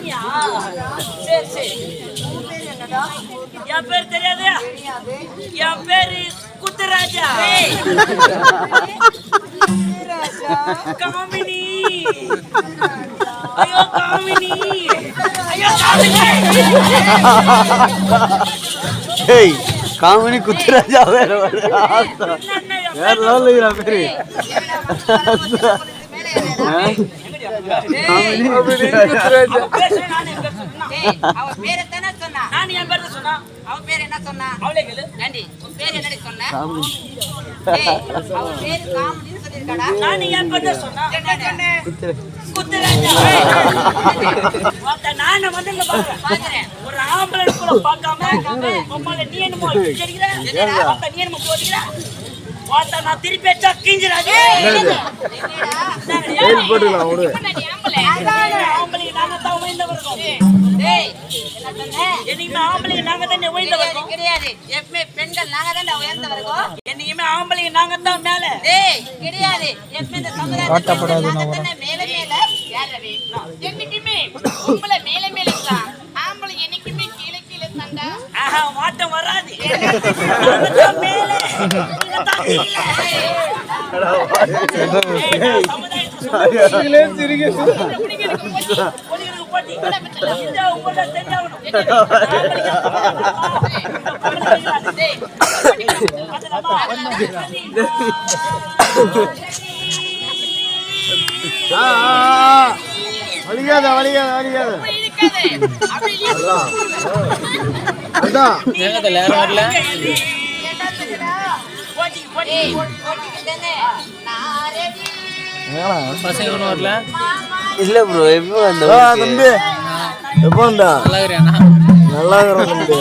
அப்படியா? சரி சரி. என் பேர் தெரியாது. என் பேரு குத்துராஜா. காமினி. ஐயோ காமினி. ஐயோ காமினி. ஏய் காமினி குத்துராஜா வேற வேற லெவல்ல பேரு. அவன் பேரை தானே சொன்னா. நான் என் பேர் சொன்னா. அவன் பேர் என்ன சொன்னா? அவளே கேளு. நன்றி. உன் பேர் என்னடி சொன்ன? அவன் பேரு காமெடின்னு சொல்லிருக்காடா. நான் என் பேர் சொன்னா. என்ன சொன்ன? குத்துராஜா. நான் வந்து பாக்குறேன். ஒரு ஆம்பளை கூட பார்க்காம உம்மால நீ என்னமோ அடிக்கிறீங்க. அப்ப நீ என்னமோ போறீங்க. வாடா நான் திருப்பி அடிச்சா கிஞ்சிராதே. ஏய் போடுடா ஓடு. ஆம்பளை நாங்க தான் உயர்ந்தவர்கள். டேய் என்ன சொன்ன? என்னைக்குமே ஆம்பளை நாங்க தான் உயர்ந்தவர்கள். கிடையாது. எப்பமே பெண்கள் நாங்க தான் உயர்ந்தவர்கள். என்னைக்குமே ஆம்பளை நாங்க தான் மேல. டேய் கிடையாது. எப்பமே இந்த சமுதாயத்துல நாங்க தான் மேல மேல. யாரவே? என்னைக்குமே உங்களை மேல மேல தான். ஆம்பளை என்னைக்குமே கீழ கீழ தண்டா. ஆஹா மாட்டம் வராது. நாங்க தான் மேல. நீங்க தான் கீழ. சமுதாயத்திலே சிரிங்க. வலிக்காத வலிக்காத வலிக்காத அதான் வரல. பசங்க ஒன்றும் வரல. இல்ல ப்ரோ எப்போ வந்த தம்பி எப்போ வந்தா நல்லா இருக்கிறோம் தம்பி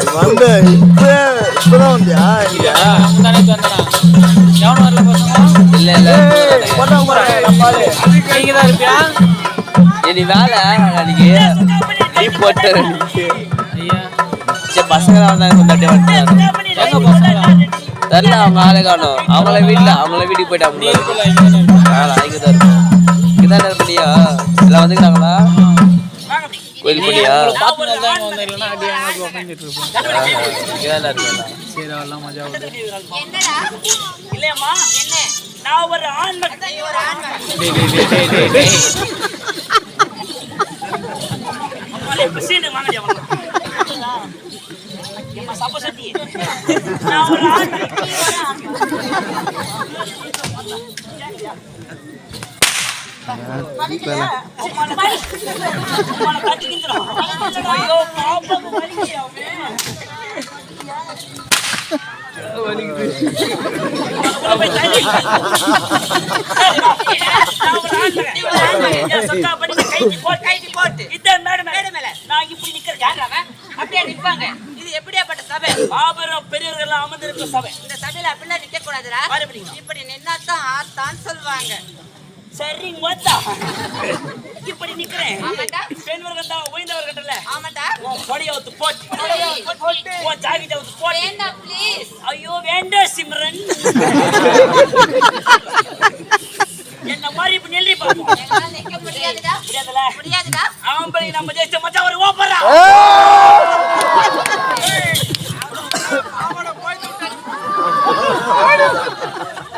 எப்போ வந்த இப்பதான் வந்தியா இங்க எவனும் வரல பசங்க. இல்ல இல்ல நீங்க தான் இருப்பியா? இனி வேலை அன்னைக்கு நீ போட்ட ஐயா பசங்க வந்தாங்க கொண்டாட்டி வந்து எங்க பசங்க? தெரியல அவங்க ஆளை காணும். அவங்கள வீட்டுக்கு போயிட்டாங்க. நீ இருக்குல்ல இங்க தான் இருப்பியா? இங்கதான் இருக்கும் இங்கதான் இருப்பியா? எல்லாம் வந்துக்கிறாங்களா கோயில் பண்ணியா? பார்த்து தான் வந்து இல்லைன்னா அடி வாங்கி உட்காந்துட்டு இருப்போம். இங்கதான் இருக்கா? சரி அதெல்லாம் மஜா வருது. என்னடா? இல்லையம்மா என்ன? நான் ஒரு ஆண் மகன். நீ ஒரு ஆண்மகன். சீடு வாங்கடி அவன். எம்மா சப்ப சட்டி. நான் ஒரு ஆண் ஐயோ பாப்பா வலிக்கியாமே. பெரியவர்கள் அமர்ந்திருக்கும் சபை. இந்த சபையில அப்படிலாம் நிக்க கூடாதுடா. இப்படி நின்னாதான் ஆத்தான் சொல்லுவாங்க. சரி மொத்தா இப்படி நிக்கிறேன். ஆமாடா. பெண்வர்கள் தான் உயர்ந்தவர்கள். ஆமாடா. உன் கொடையவுத்து போட்டு உன் ஜாக்கெட்டவுத்து போட்டு. வேண்டாம் ப்ளீஸ். ஐயோ வேண்டாம் சிம்ரன். என்ன மாதிரி இப்ப நெல்லி பாப்போம். என்னால நிக்க முடியாதுடா. முடியாதுல? முடியாதுடா. ஆம்பளை நம்ம தேச மச்சான் ஒரு ஓப்பரா.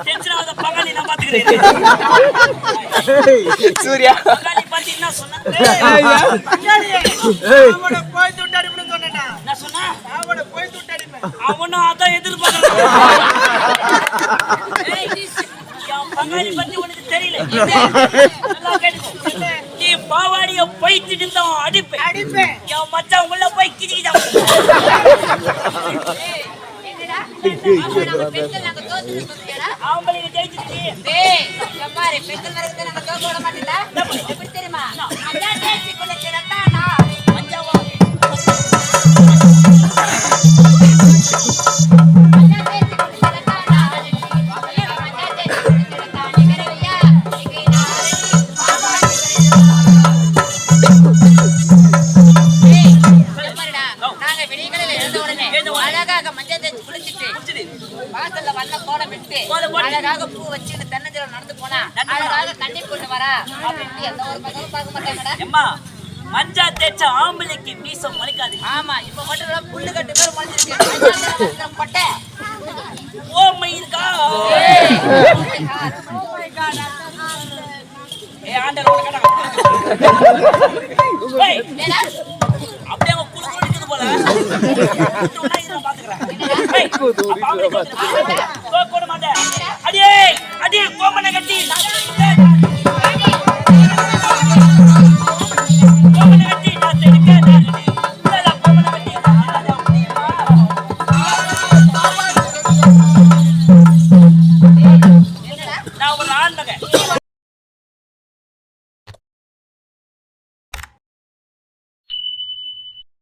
டென்ஷனாவத பகாலி நான் பாத்துக்கிறேன். சூர்யா பகாலி பத்தி என்ன சொன்னா? பகாலி அவன போய் துட்டாடி இப்படி சொன்னேனா? நான் சொன்னா அவன போய் துட்டாடி. அவனும் அத எதிர்பார்க்கறான். என் பகாலி பத்தி உனக்கு தெரியல. நல்லா கேட்டுக்கோ. நீ பாவாடிய போய்த்திட்டு தான் அடிப்பேன். என் மச்சான் உள்ள போய் கிச்சிக்கிட்டான். என்னடா? நம்ம பெண்கள் நாங்க தோத்துட்டு சொல்றியாடா? ஆம்பளை ஜெயிச்சிட்டு. டேய் எம்மாரி பெண்கள் வரது நாங்க தோக்க விட மாட்டீங்களா? எப்படி தெரியுமா? அண்ணா தேசிக்குள்ள கிடந்தானா மச்சாவா அண்ணா தேசிக்குள்ள கிடந்தானா அண்ணா தேசிக்குள்ள கிடந்தானே கரவையா இங்கே டேய் எம்மாரிடா நாங்க விடியகாலையில எழுந்த உடனே அழகாக மஞ்சள் தேய்ச்சி குளிச்சிட்டு வாசல்ல வண்ண கோலம் விட்டு அழகாக பூ வச்சு தென்னஞ்சல நடந்து போனா அழகாக கண்ணி போட்டு வரா அப்படின்னு எந்த ஒரு பக்கமும் பார்க்க மாட்டாங்கடா. எம்மா மஞ்சா தேய்ச்ச ஆம்பளைக்கு மீசம் மறைக்காது. ஆமா இப்ப மட்டும் புல்லு கட்டு பேர் மறைஞ்சிருக்கு பட்டை. Oh my God. ஏ ஆண்டர் ஓட கடா. ஏய் அப்படியே அவ குளு குளு நிக்குது போல. நான் இத பாத்துக்கறேன். ஏய் ஆம்பளை கோ